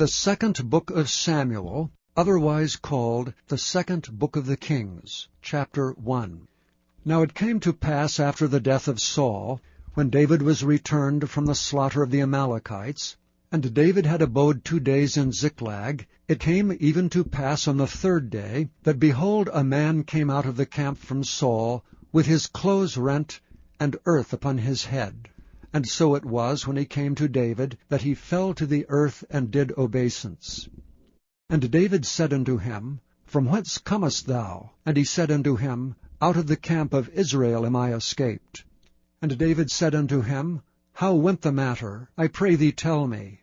The second book of Samuel, otherwise called the second book of the Kings, chapter 1. Now it came to pass after the death of Saul, when David was returned from the slaughter of the Amalekites, and David had abode 2 days in Ziklag, it came even to pass on the 3rd day, that behold, a man came out of the camp from Saul, with his clothes rent, and earth upon his head. And so it was, when he came to David, that he fell to the earth and did obeisance. And David said unto him, From whence comest thou? And he said unto him, Out of the camp of Israel am I escaped. And David said unto him, How went the matter? I pray thee tell me.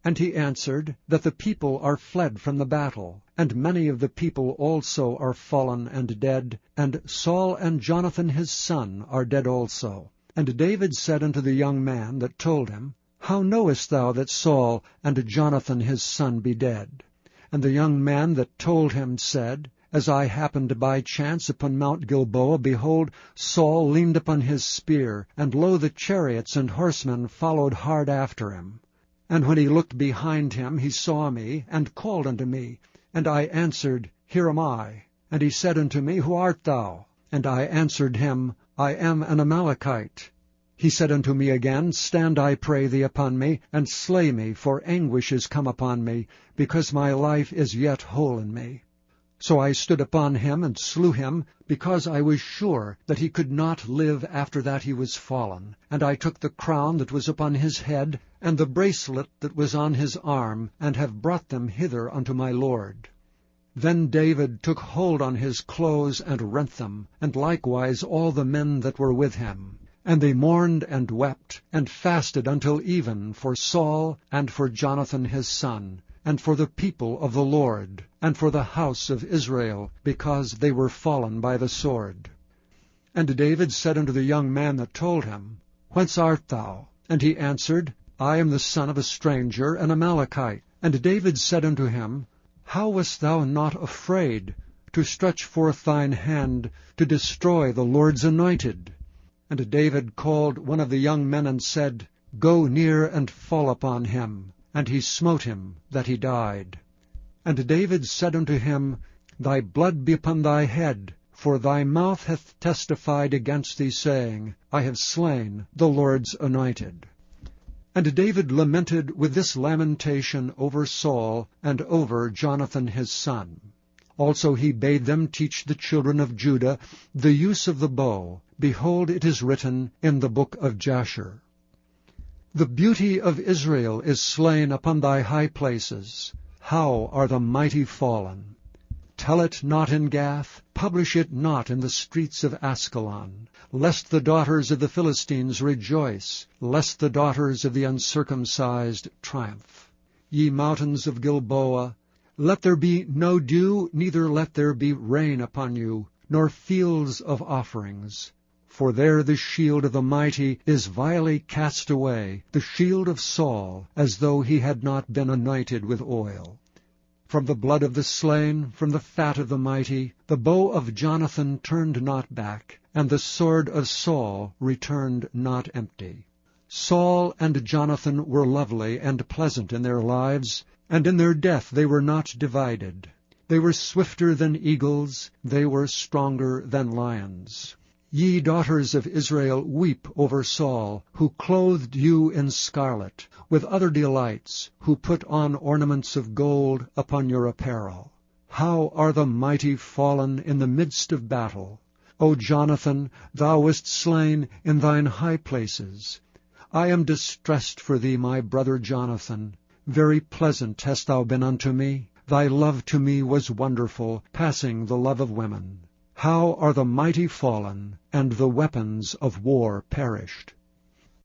And he answered, That the people are fled from the battle, and many of the people also are fallen and dead, and Saul and Jonathan his son are dead also. And David said unto the young man that told him, How knowest thou that Saul and Jonathan his son be dead? And the young man that told him said, As I happened by chance upon Mount Gilboa, behold, Saul leaned upon his spear, and lo, the chariots and horsemen followed hard after him. And when he looked behind him, he saw me, and called unto me. And I answered, Here am I. And he said unto me, Who art thou? And I answered him, I am an Amalekite. He said unto me again, Stand, I pray thee, upon me, and slay me, for anguish is come upon me, because my life is yet whole in me. So I stood upon him, and slew him, because I was sure that he could not live after that he was fallen. And I took the crown that was upon his head, and the bracelet that was on his arm, and have brought them hither unto my lord. Then David took hold on his clothes, and rent them, and likewise all the men that were with him. And they mourned and wept, and fasted until even for Saul, and for Jonathan his son, and for the people of the Lord, and for the house of Israel, because they were fallen by the sword. And David said unto the young man that told him, Whence art thou? And he answered, I am the son of a stranger, an Amalekite. And David said unto him, How wast thou not afraid to stretch forth thine hand to destroy the Lord's anointed? And David called one of the young men, and said, Go near and fall upon him. And he smote him, that he died. And David said unto him, Thy blood be upon thy head, for thy mouth hath testified against thee, saying, I have slain the Lord's anointed. And David lamented with this lamentation over Saul, and over Jonathan his son. Also he bade them teach the children of Judah the use of the bow. Behold, it is written in the book of Jasher. The beauty of Israel is slain upon thy high places. How are the mighty fallen! Tell it not in Gath, publish it not in the streets of Askelon, lest the daughters of the Philistines rejoice, lest the daughters of the uncircumcised triumph. Ye mountains of Gilboa, let there be no dew, neither let there be rain upon you, nor fields of offerings. For there the shield of the mighty is vilely cast away, the shield of Saul, as though he had not been anointed with oil. From the blood of the slain, from the fat of the mighty, the bow of Jonathan turned not back, and the sword of Saul returned not empty. Saul and Jonathan were lovely and pleasant in their lives, and in their death they were not divided. They were swifter than eagles, they were stronger than lions. Ye daughters of Israel, weep over Saul, who clothed you in scarlet, with other delights, who put on ornaments of gold upon your apparel. How are the mighty fallen in the midst of battle! O Jonathan, thou wast slain in thine high places. I am distressed for thee, my brother Jonathan. Very pleasant hast thou been unto me. Thy love to me was wonderful, passing the love of women. How are the mighty fallen, and the weapons of war perished!